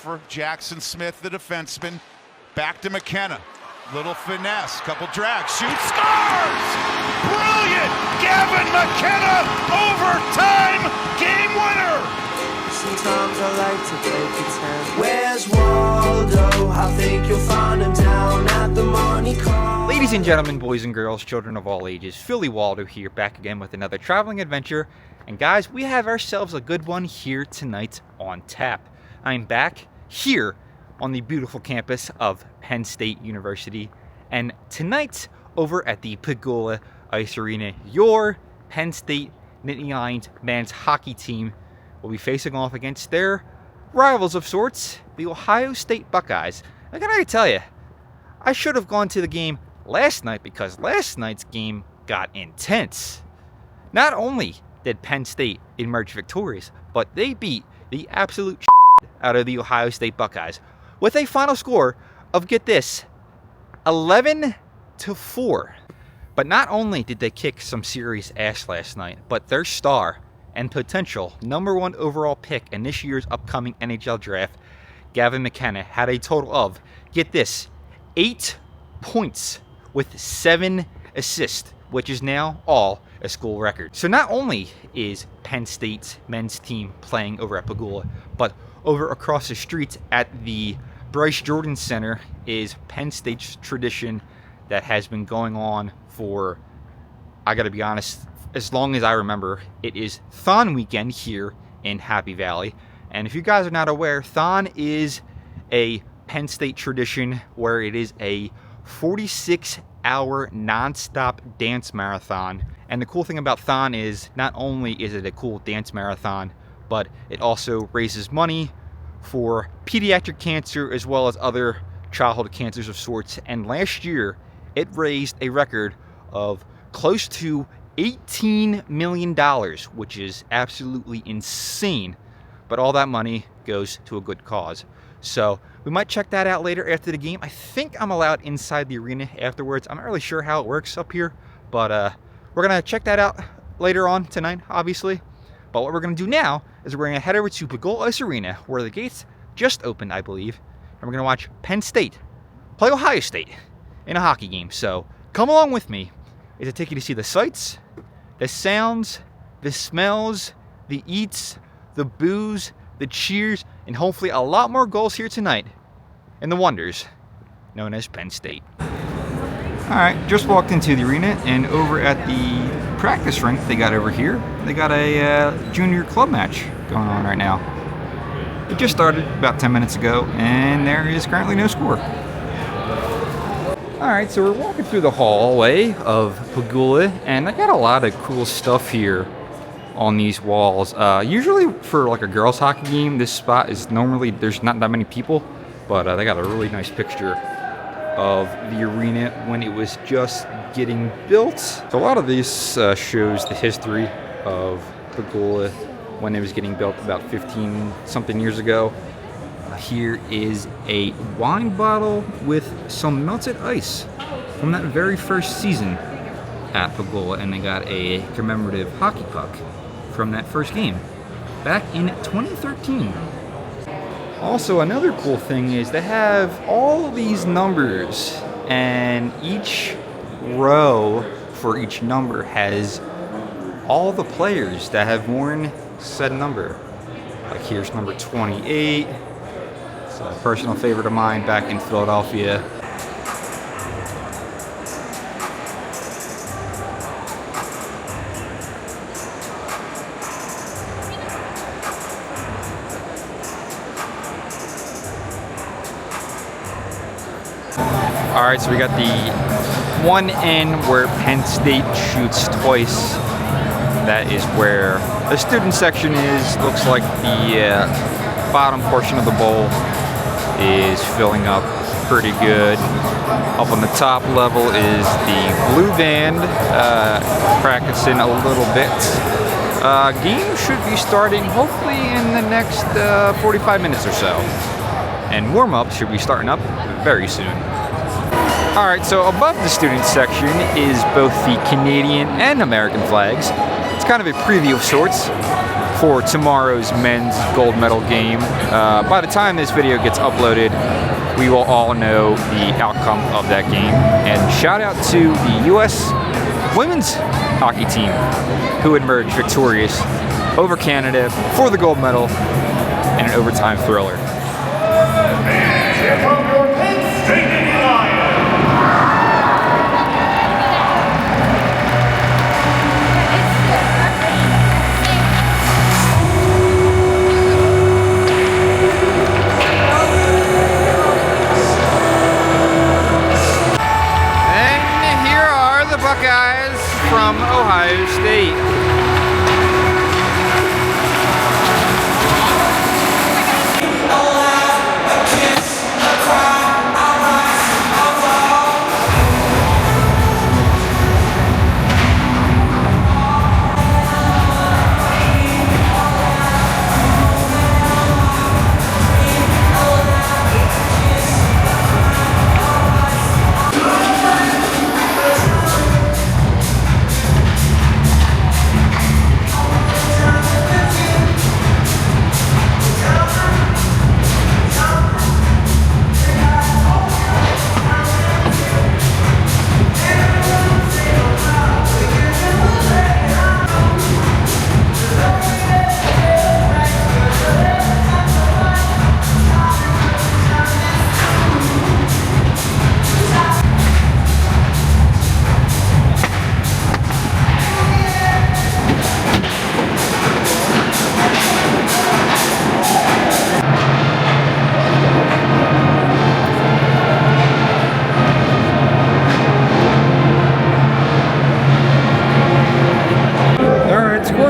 For Jackson Smith, the defenseman, back to McKenna. Little finesse, couple drags, shoots, scores! Brilliant! Gavin McKenna, overtime game winner! Sometimes I like to play pretend. Where's Waldo? I think you'll find him down at the Monte Carlo. Ladies and gentlemen, boys and girls, children of all ages, PhillyWaldo here, back again with another traveling adventure. And guys, we have ourselves a good one here tonight on tap. I'm back here on the beautiful campus of Penn State University, and tonight over at the Pegula Ice Arena, your Penn State Nittany Lions men's hockey team will be facing off against their rivals of sorts, the Ohio State Buckeyes. I gotta tell you, I should have gone to the game last night because last night's game got intense. Not only did Penn State emerge victorious, but they beat the absolute out of the Ohio State Buckeyes with a final score of, get this, 11-4. But not only did they kick some serious ass last night, but their star and potential #1 overall pick in this year's upcoming NHL draft, Gavin McKenna, had a total of, get this, 8 points with 7 assists, which is now all a school record. So not only is Penn State's men's team playing over at Pegula, but over across the street at the Bryce Jordan Center is Penn State's tradition that has been going on for, I gotta be honest, as long as I remember. It is THON weekend here in Happy Valley. And if you guys are not aware, THON is a Penn State tradition where it is a 46-hour non-stop dance marathon. And the cool thing about THON is not only is it a cool dance marathon, but it also raises money for pediatric cancer as well as other childhood cancers of sorts. And last year, it raised a record of close to $18 million, which is absolutely insane. But all that money goes to a good cause. So we might check that out later after the game. I think I'm allowed inside the arena afterwards. I'm not really sure how it works up here, but we're going to check that out later on tonight, obviously. But what we're going to do now is we're going to head over to Pegula Ice Arena, where the gates just opened, I believe. And we're going to watch Penn State play Ohio State in a hockey game. So come along with me as I take you to see the sights, the sounds, the smells, the eats, the boos, the cheers, and hopefully a lot more goals here tonight in the wonders known as Penn State. Alright, just walked into the arena, and over at the practice rink they got over here, they got a junior club match going on right now. It just started about 10 minutes ago, and there is currently no score. Alright, so we're walking through the hallway of Pegula, and I got a lot of cool stuff here on these walls. Usually for like a girls hockey game, this spot is normally, there's not that many people, but they got a really nice picture of the arena when it was just getting built. So a lot of this shows the history of Pegula when it was getting built about 15 something years ago. Here is a wine bottle with some melted ice from that very first season at Pegula, and they got a commemorative hockey puck from that first game back in 2013. Also, another cool thing is they have all these numbers, and each row for each number has all the players that have worn said number. Like here's number 28. It's a personal favorite of mine back in Philadelphia. Alright, so we got the one end where Penn State shoots twice. That is where the student section is. Looks like the bottom portion of the bowl is filling up pretty good. Up on the top level is the blue band practicing a little bit. Game should be starting hopefully in the next 45 minutes or so. And warm-up should be starting up very soon. Alright, so above the student section is both the Canadian and American flags. It's kind of a preview of sorts for tomorrow's men's gold medal game. By the time this video gets uploaded, we will all know the outcome of that game. And shout out to the U.S. women's hockey team who emerged victorious over Canada for the gold medal in an overtime thriller. And here from your Penn State Nittany Lions. And here are the Buckeyes from Ohio State.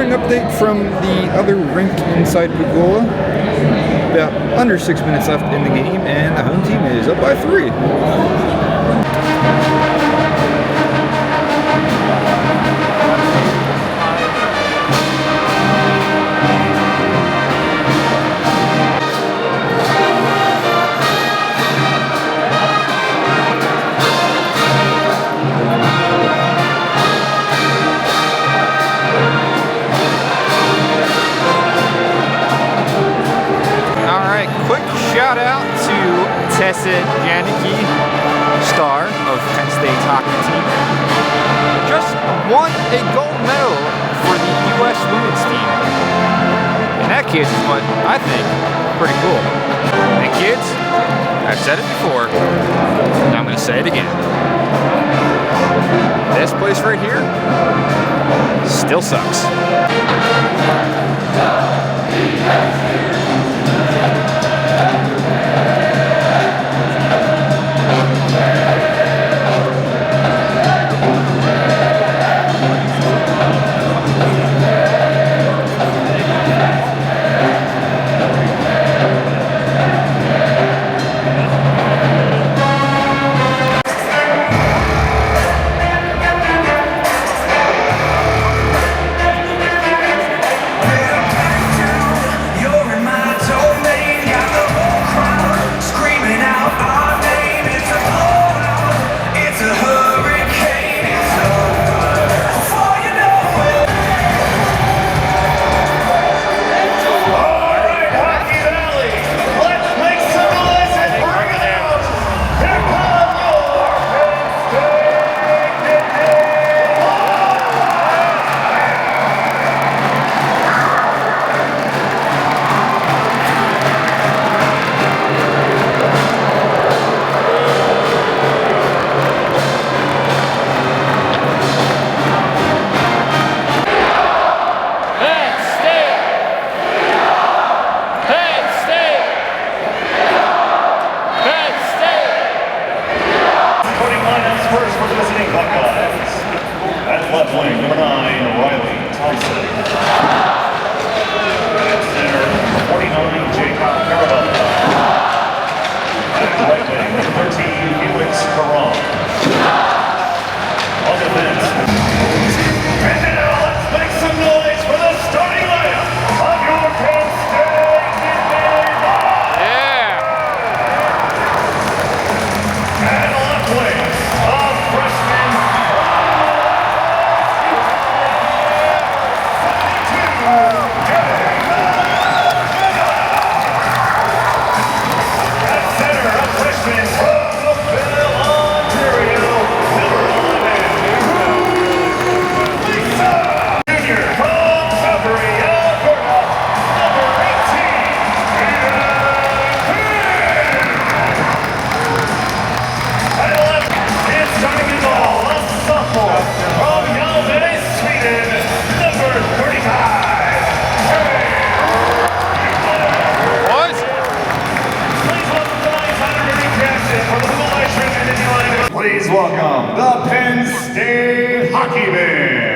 Update from the other rink inside Pegula. About under 6 minutes left in the game, and the home team is up by 3. Shout out to Tessa Janicki, star of Penn State's hockey team. Just won a gold medal for the U.S. women's team. In that case is what I think pretty cool. And kids, I've said it before, and I'm going to say it again. This place right here still sucks. You're in my domain, got the whole Please welcome the Penn State Hockey Band.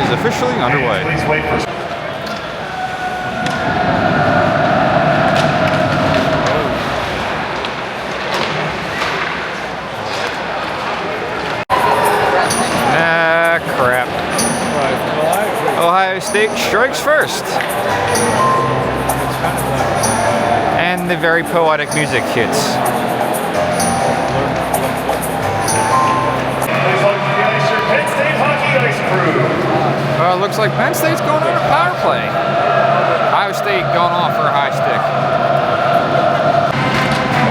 Officially underway. Please wait for crap. Ohio State strikes first. And the very poetic music hits. Please welcome the ice, your Penn State Hockey Ice crew. Looks like Penn State's going on a power play. Ohio State going off for a high stick.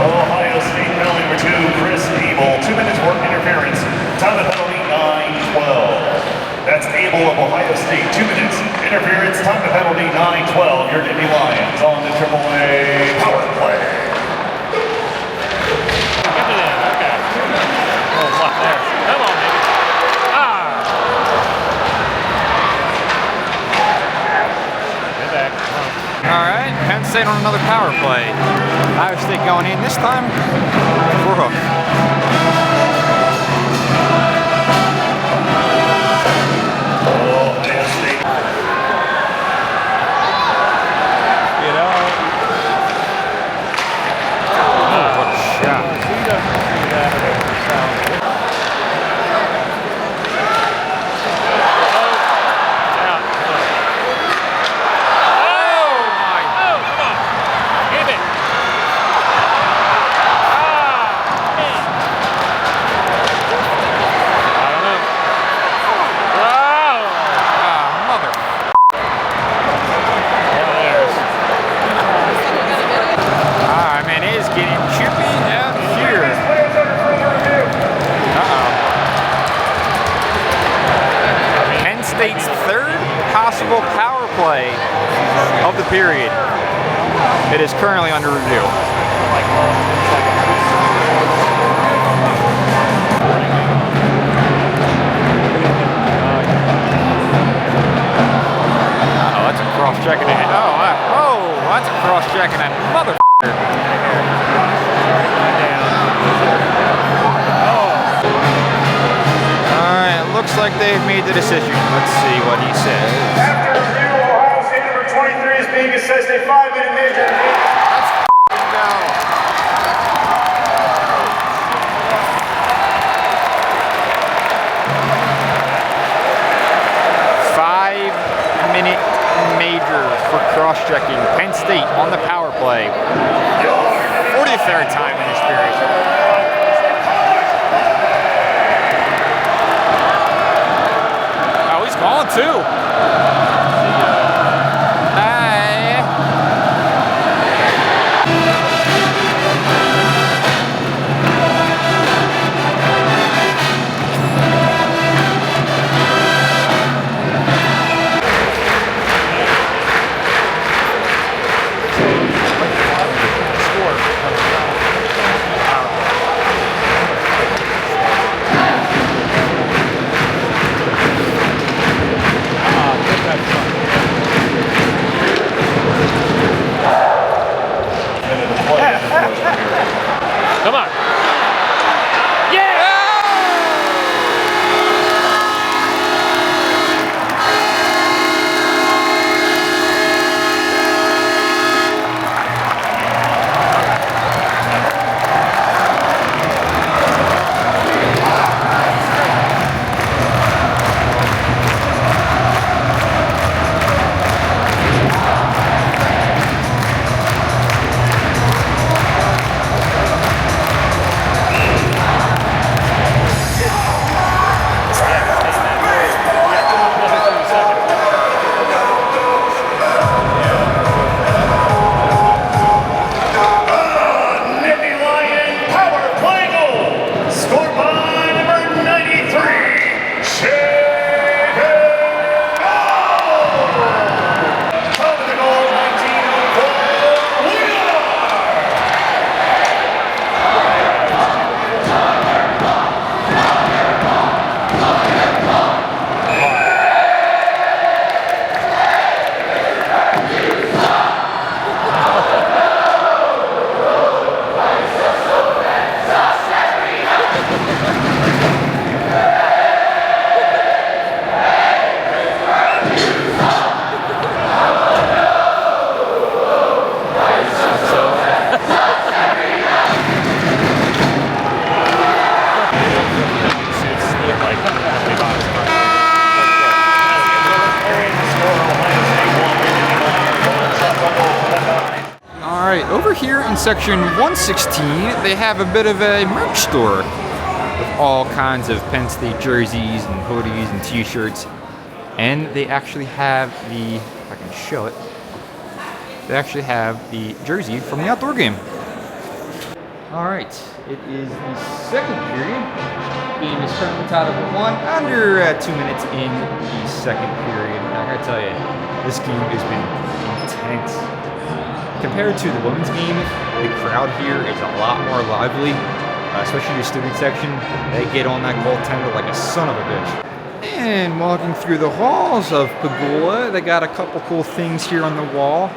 Ohio State penalty number 2, Chris Abel. 2 minutes work interference. Time of penalty 9-12. That's Abel of Ohio State. 2 minutes interference. Time of penalty 9-12. Your Nittany Lions on the AAA power play. Come on, baby. Alright, Penn State on another power play. Ohio State going in this time for hook. Ohio State. Get out. Oh, what a shot. He doesn't see that. State's third possible power play of the period. It is currently under review. Oh, that's a cross-checking it. Oh, that's a cross-checking it. Motherfucker. Looks like they've made the decision. Let's see what he says. After review, Ohio State number 23 is being assessed a 5-minute major. Let's go. 5-minute major for cross-checking. Penn State on the power play. 43rd time in this period. Calling too. over here in section 116, they have a bit of a merch store with all kinds of Penn State jerseys and hoodies and t-shirts. And they actually have the, if I can show it, they actually have the jersey from the outdoor game. All right, it is the second period. Game is currently tied up at 1, under 2 minutes in the second period. I gotta tell you, this game has been intense. Compared to the women's game, the crowd here is a lot more lively, especially the student section. They get on that goaltender like a son of a bitch. And walking through the halls of Pegula, they got a couple cool things here on the wall.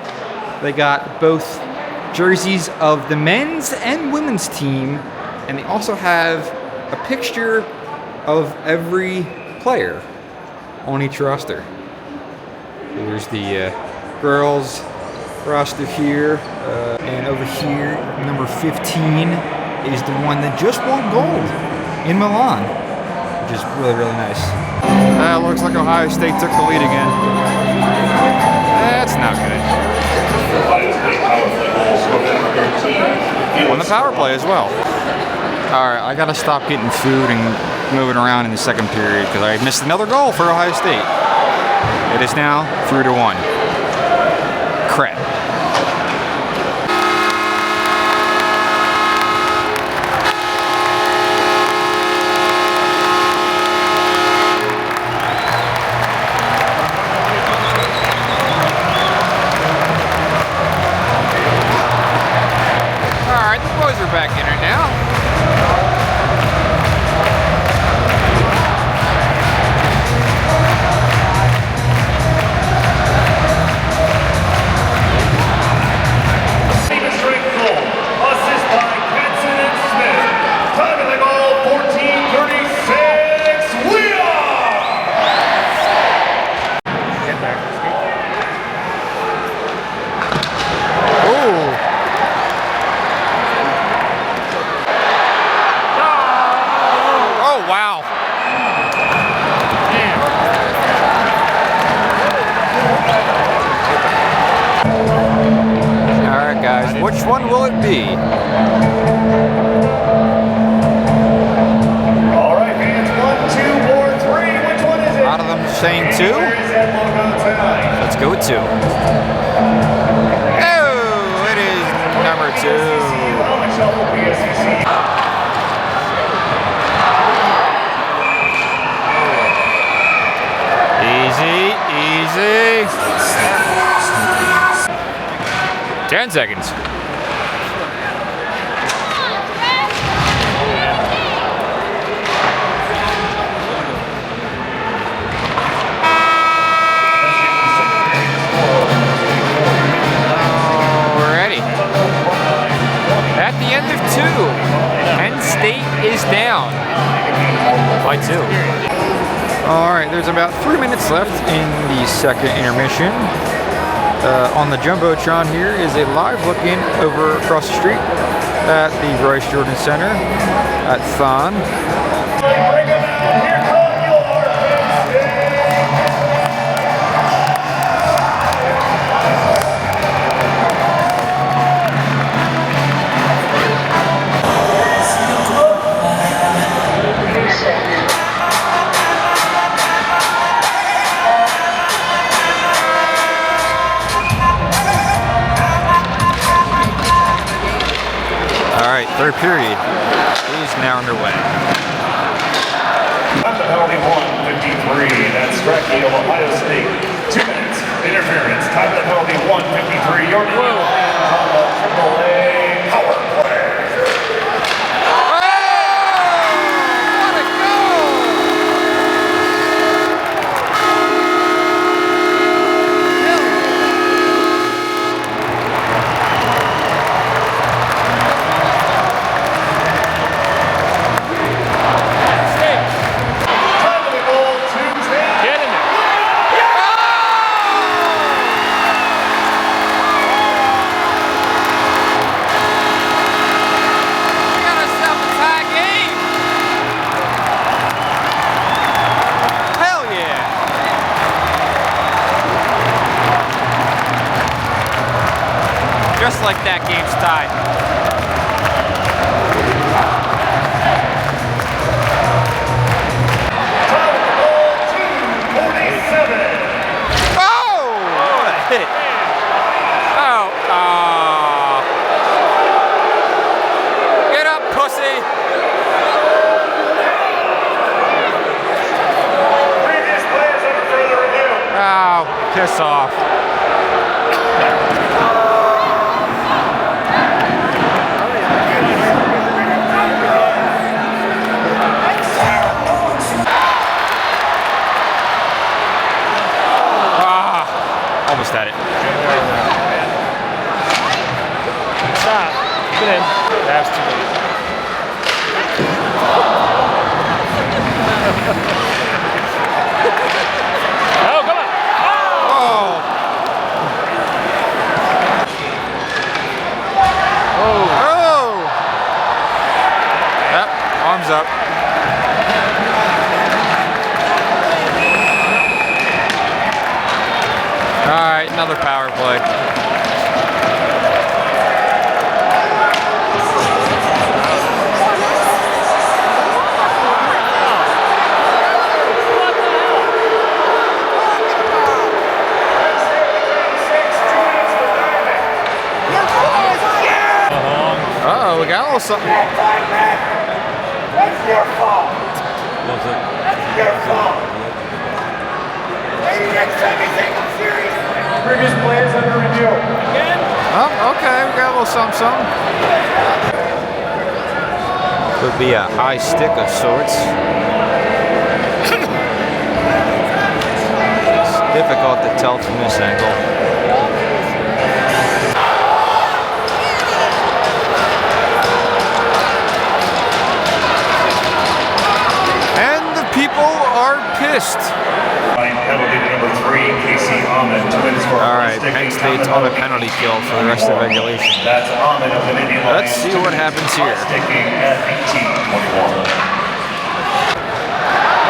They got both jerseys of the men's and women's team, and they also have a picture of every player on each roster. There's the girls roster here, and over here, number 15 is the one that just won gold in Milan, which is really, really nice. Looks like Ohio State took the lead again. That's not good. On the power play as well. Alright, I gotta stop getting food and moving around in the second period because I missed another goal for Ohio State. It is now 3-1. Crap. Alright, the boys are back in it now. Which one will it be? All right, fans, 1, 2, or 3. Which one is it? A lot of them saying 2. Let's go with 2. Oh, it is number 2. Easy, easy. 10 seconds. Alrighty. At the end of 2, Penn State is down by 2. Alright, there's about 3 minutes left in the second intermission. On the Jumbotron here is a live look-in over across the street at the Bryce Jordan Center at THON. Third period is now underway. On the penalty, 1:53. That's striking of Ohio State. 2 minutes. Interference. Time the penalty, 1:53. Your blue on the AAA power play. Just like that, game's tied. Oh! What a hit. Oh, get up, pussy. Previous players under further review. Oh, piss off. Almost had it. Stop. Get in. That's too late. Oh, come on. Oh! Yep, arms up. All right, another power play. Uh-oh, we got a little something. That's your fault. That's your fault. Maybe next time you take it serious. Previous players under review. Oh, okay, we got a little something. Could be a high stick of sorts. It's difficult to tell from this angle. And the people are pissed. Penalty number 3, Casey Ahmed. 2 minutes for All right, Penn State's on a penalty kill for the rest of regulation. That's Ahmed of the Nittany Lions. Let's see what happens here. Sticking at 18-21.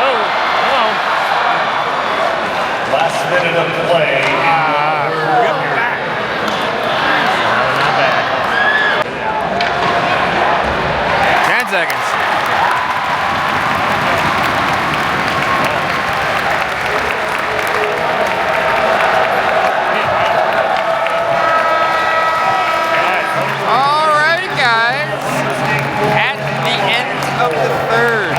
Oh, hello. Last minute of play. Get back. Not bad. 10 seconds. Of the third.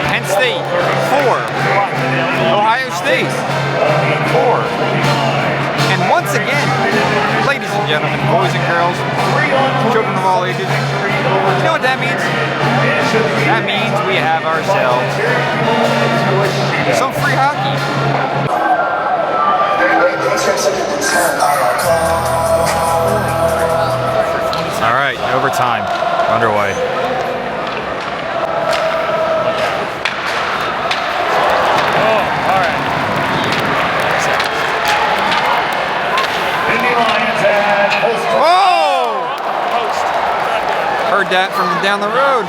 Penn State 4. Ohio State 4. And once again, ladies and gentlemen, boys and girls, children of all ages, you know what that means? That means we have ourselves some free hockey. All right, overtime underway. Heard that from down the road.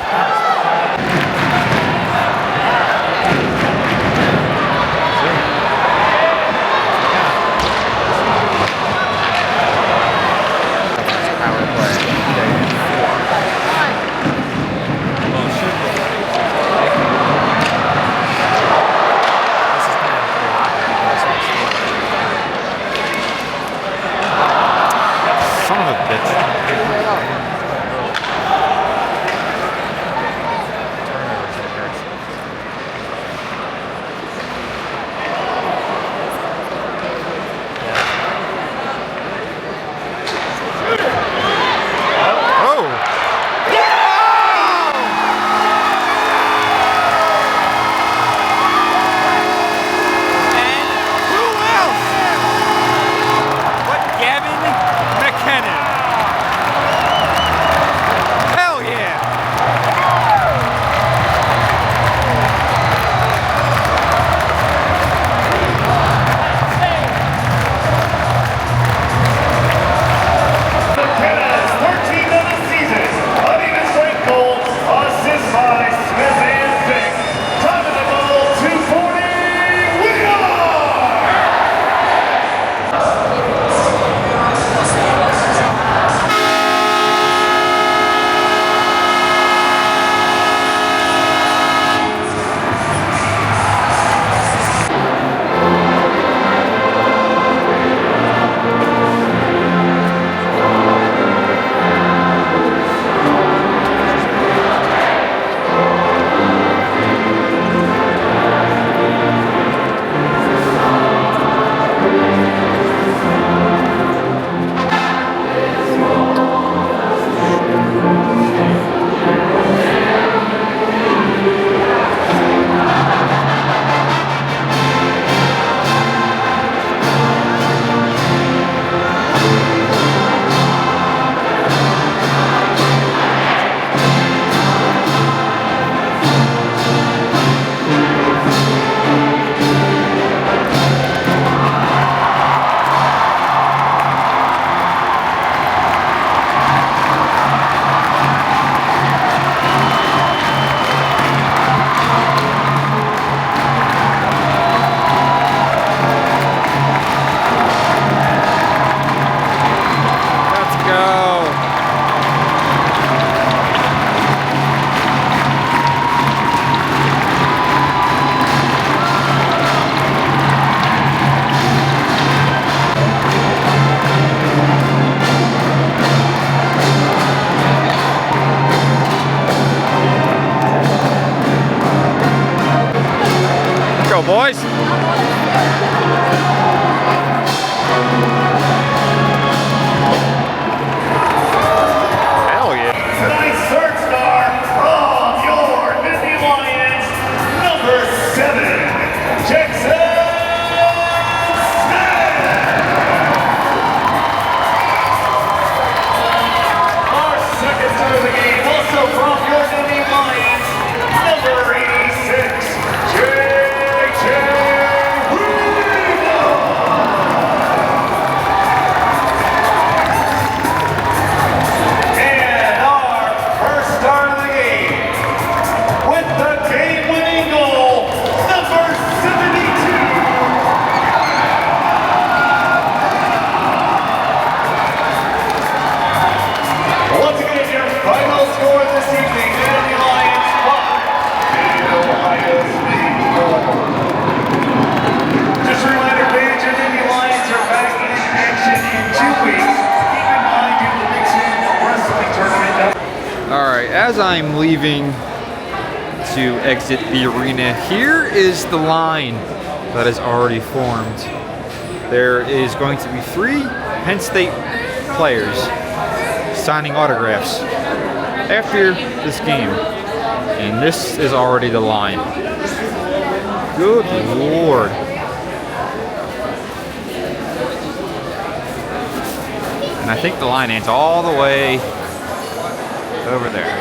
Son of a bitch. go, boys. Hell yeah. Tonight's third star from your Nittany Lions, number 7, Jackson Smith. Our second star of the game, also from your Nittany Lions, number 86, J.J. And our first star of the game, with the game-winning goal, number 72. Once again, your final score this evening, Nittany Lions 5, Ohio State 4. Just a reminder, fans, your Nittany Lions are back in action in 2 weeks. Keep in mind, due to the Big Ten Wrestling Tournament. Alright, as I'm leaving to exit the arena, here is the line that is already formed. There is going to be 3 Penn State players signing autographs after this game. And this is already the line. Good Lord. And I think the line ends all the way over there.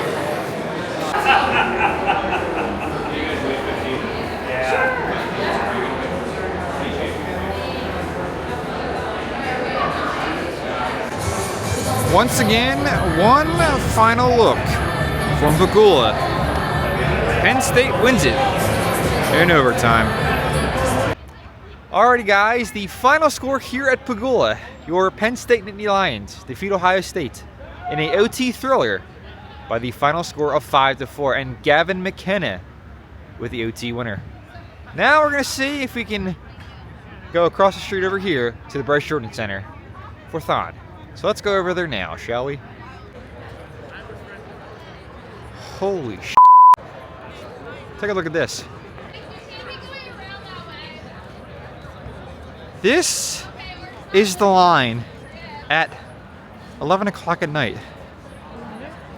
Once again, one final look from Pegula. Penn State wins it in overtime. Alrighty guys, the final score here at Pegula. Your Penn State Nittany Lions defeat Ohio State in a OT thriller by the final score of 5-4, and Gavin McKenna with the OT winner. Now we're going to see if we can go across the street over here to the Bryce Jordan Center for THON. So let's go over there now, shall we? Holy sh**. Take a look at this. This is the line at 11 o'clock at night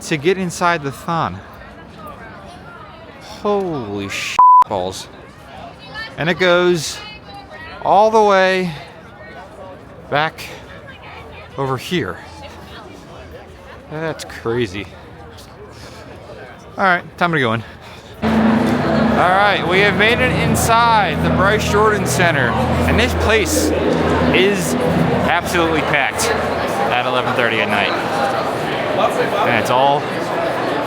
to get inside the THON. Holy sh** balls. And it goes all the way back over here. That's crazy. Alright, time to go in. Alright, we have made it inside the Bryce Jordan Center. And this place is absolutely packed at 11:30 at night. And it's all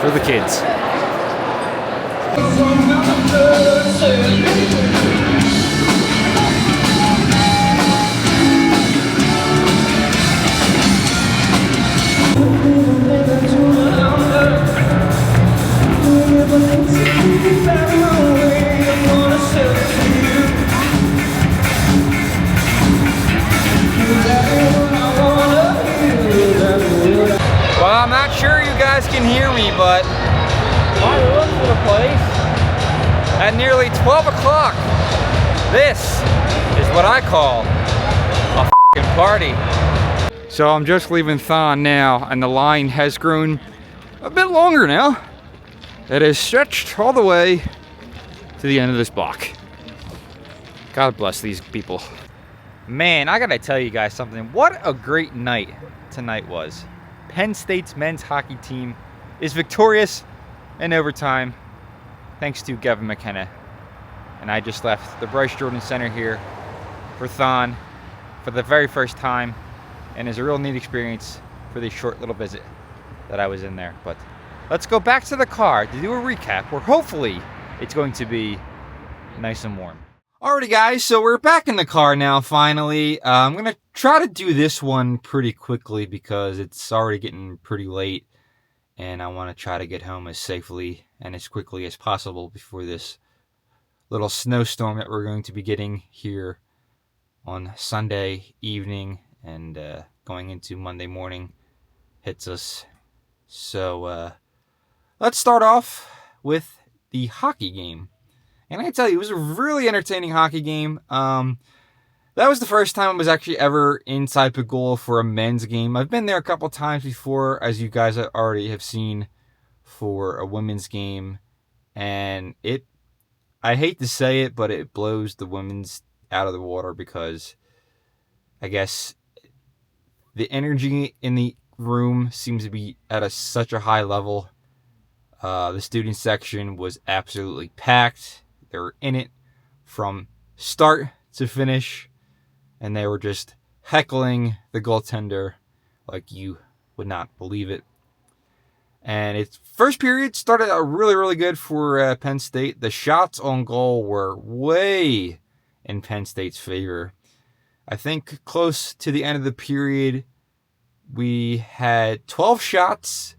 for the kids. Well, I'm not sure you guys can hear me, but by the looks of the place, at nearly 12 o'clock, this is what I call a f***ing party. So I'm just leaving THON now, and the line has grown a bit longer now. It has stretched all the way to the end of this block. God bless these people. Man, I gotta tell you guys something. What a great night tonight was. Penn State's men's hockey team is victorious in overtime thanks to Gavin McKenna. And I just left the Bryce Jordan Center here for THON for the very first time, and it's a real neat experience for this short little visit that I was in there. But let's go back to the car to do a recap where hopefully it's going to be nice and warm. Alrighty guys, so we're back in the car now finally. I'm going to try to do this one pretty quickly because it's already getting pretty late and I want to try to get home as safely and as quickly as possible before this little snowstorm that we're going to be getting here on Sunday evening and going into Monday morning hits us. So let's start off with the hockey game. And I tell you, it was a really entertaining hockey game. That was the first time I was actually ever inside Pegula for a men's game. I've been there a couple times before, as you guys already have seen, for a women's game. And I hate to say it, but it blows the women's out of the water because I guess the energy in the room seems to be at such a high level. The student section was absolutely packed. They were in it from start to finish, and they were just heckling the goaltender like you would not believe it. And its first period started out really, really good for Penn State. The shots on goal were way in Penn State's favor. I think close to the end of the period, we had 12 shots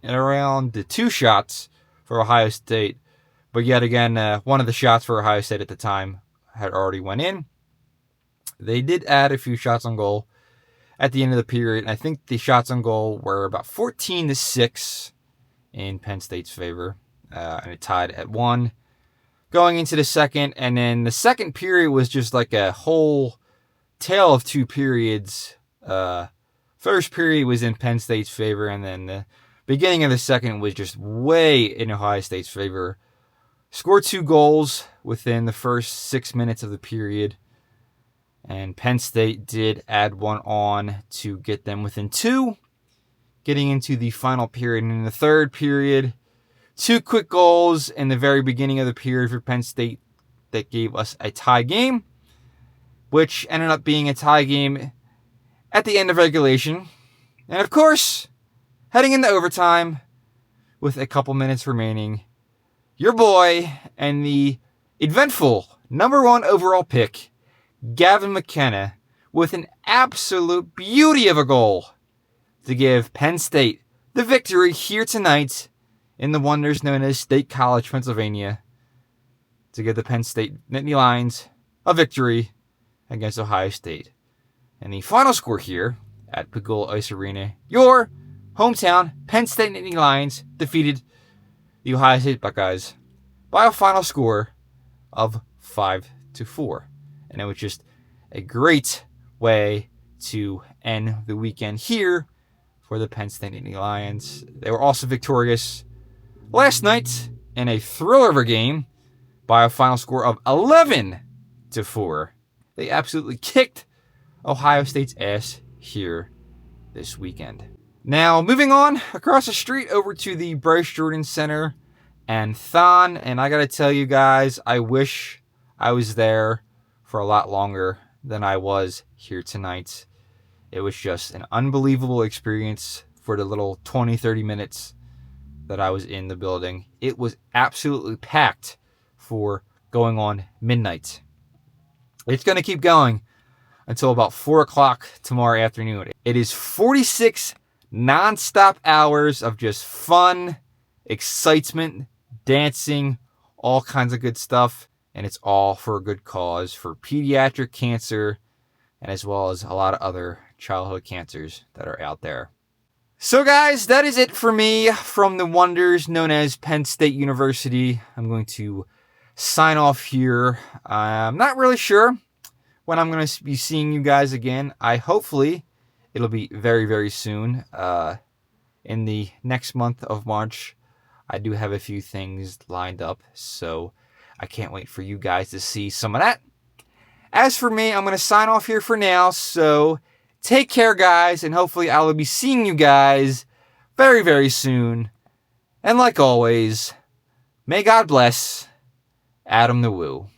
and around the 2 shots for Ohio State. But yet again, one of the shots for Ohio State at the time had already went in. They did add a few shots on goal at the end of the period. I think the shots on goal were about 14-6 in Penn State's favor. And it tied at 1 going into the second. And then the second period was just like a whole tale of 2 periods. First period was in Penn State's favor. And then the beginning of the second was just way in Ohio State's favor. Scored 2 goals within the first 6 minutes of the period. And Penn State did add 1 on to get them within 2. Getting into the final period. And in the third period, 2 quick goals in the very beginning of the period for Penn State that gave us a tie game, which ended up being a tie game at the end of regulation. And of course, heading into overtime with a couple minutes remaining, your boy and the eventful number 1 overall pick, Gavin McKenna, with an absolute beauty of a goal to give Penn State the victory here tonight in the wonders known as State College, Pennsylvania, to give the Penn State Nittany Lions a victory against Ohio State. And the final score here at Pegula Ice Arena, your hometown Penn State Nittany Lions defeated the Ohio State Buckeyes by a final score of 5-4. And it was just a great way to end the weekend here for the Penn State Nittany Lions. They were also victorious last night in a thriller of a game by a final score of 11-4. They absolutely kicked Ohio State's ass here this weekend. Now, moving on across the street over to the Bryce Jordan Center and THON. And I got to tell you guys, I wish I was there for a lot longer than I was here tonight. It was just an unbelievable experience for the little 20-30 minutes that I was in the building. It was absolutely packed for going on midnight. It's going to keep going until about 4 o'clock tomorrow afternoon. It is 46 nonstop hours of just fun, excitement, dancing, all kinds of good stuff. And it's all for a good cause, for pediatric cancer, and as well as a lot of other childhood cancers that are out there. So guys, that is it for me from the wonders known as Penn State University. I'm going to sign off here. I'm not really sure when I'm going to be seeing you guys again. Hopefully it'll be very, very soon. In the next month of March, I do have a few things lined up, so I can't wait for you guys to see some of that. As for me, I'm going to sign off here for now. So take care, guys. And hopefully I will be seeing you guys very, very soon. And like always, may God bless Adam the Woo.